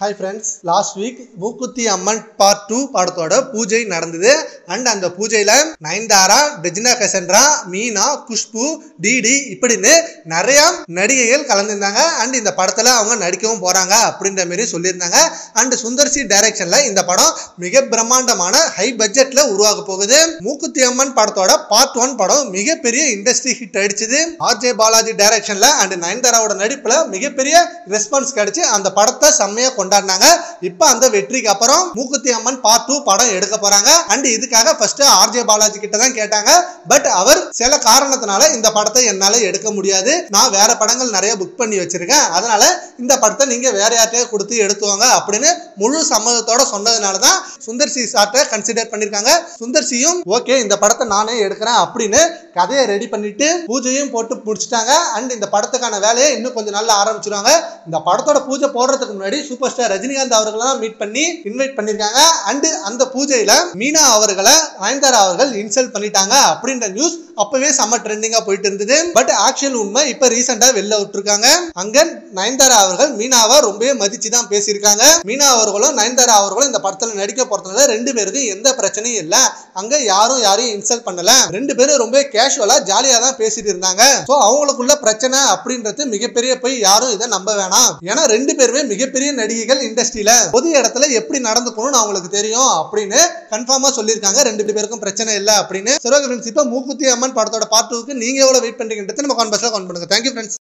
Hi friends, last week Mookuthi Amman part 2 படத்தோட பூஜை நடந்தது and அந்த பூஜையில நயன்தாரா, ரெஜினா கசன்ட்ரா, மீனா, குஷ்பு, டிடி இப்படின்னு நிறைய நடிகைகள் கலந்துருந்தாங்க and இந்த படத்துல அவங்க நடிக்கவும் போறாங்க அப்படின்ற மாதிரி சொல்லியிருந்தாங்க and சுந்தர்சி டைரக்ஷன்ல இந்த படம் மிக பிரம்மாண்டமான ஹை பட்ஜெட்ல உருவாக போகுது. மூக்குத்தி அம்மன் படத்தோட part 1 படம் மிகப்பெரிய இண்டஸ்ட்ரி ஹிட் அடிச்சது. ஆர்ஜே பாலாஜி டைரக்ஷன்ல and நயன்தாராவோட நடிப்புல மிகப்பெரிய ரெஸ்பான்ஸ் கிடைச்சு அந்த படத்தை செம்மையா கொண்டாடினாங்க. இப்ப அந்த வெற்றிக்கு அப்புறம் மூக்குத்தி அம்மன் பார்ட் 2 படம் எடுக்க போறாங்க அண்ட் இதுக்காக ஃபர்ஸ்ட் ஆர்ஜே பாலாஜி கிட்ட தான் கேட்டாங்க. பட் அவர் சில காரணத்தினால இந்த படத்தை என்னால எடுக்க முடியாது, நான் வேற படங்கள் நிறைய புக் பண்ணி வச்சிருக்கேன், அதனால இந்த படத்தை நீங்க வேற யார்கிட்டயே கொடுத்து எடுத்துவாங்க அப்படின்னு முழு சம்மதத்தோட சொன்னதுனால தான் சுந்தர்சி சார்ட்ட கன்சிடர் பண்ணிருக்காங்க. சுந்தர்சியும் ஓகே இந்த படத்தை நானே எடுக்கிறேன் அப்படின்னு கதையை ரெடி பண்ணிட்டு பூஜையும் போட்டு முடிச்சிட்டாங்க அண்ட் இந்த படத்துக்கான வேலையை இன்னும் கொஞ்சம் நாள்ல ஆரம்பிச்சிருவாங்க. இந்த படத்தோட பூஜை போடுறதுக்கு முன்னாடி சூப்பர் ஸ்டார் ரஜினிகாந்த் அவர்களெல்லாம் மீட் பண்ணி இன்வைட் பண்ணிருக்காங்க அண்ட் அந்த பூஜையில மீனா அவர்களை நயன்தாரா அவர்கள் இன்சல்ட் பண்ணிட்டாங்க அப்படின்ற நியூஸ் அப்பவே செம்ம ட்ரெண்டிங்கா போயிட்டு இருந்தது. பட் ஆக்சுவல் உண்மை இப்ப ரீசெண்டா வெளில விட்டுருக்காங்க. அங்க நயன்தாரா அவர்கள் மீனாவை ரொம்பவே மதிச்சு தான் பேசியிருக்காங்க. மீனா அவர்களும் நயன்தாரா அவர்களும் இந்த படத்துல நடிக்க போறதுனால ரெண்டு பேருக்கும் எந்த பிரச்சனையும் இல்ல, அங்க யாரையும் இன்சல்ட் பண்ணல, ரெண்டு பேரும் ரொம்ப கேஷுவலா ஜாலியா தான் பேசிட்டு இருந்தாங்க. சோ அவங்களுக்குள்ள பிரச்சனை அப்படின்றது மிகப்பெரிய போய் யாரும் இதை நம்ப வேணாம், ஏன்னா ரெண்டு பேருமே மிகப்பெரிய நடிகைகள் இண்டஸ்ட்ரியில பொது இடத்துல எப்படி நடந்துக்கணும்னு அவங்களுக்கு தெரியும் அப்படின்னு கன்ஃபார்மா சொல்லியிருக்காங்க. ரெண்டு பேருக்கும் பிரச்சனை இல்லை அப்படின்னு. சரி, இப்ப மூக்குத்தி அம்மன் படத்தோட பார்ட் 2க்கு நீங்க எவ்வளவு வெயிட் பண்றீங்கன்றது நம்ம கான்வர்ஸ்ல கமெண்ட் பண்ணுங்க. Thank you friends.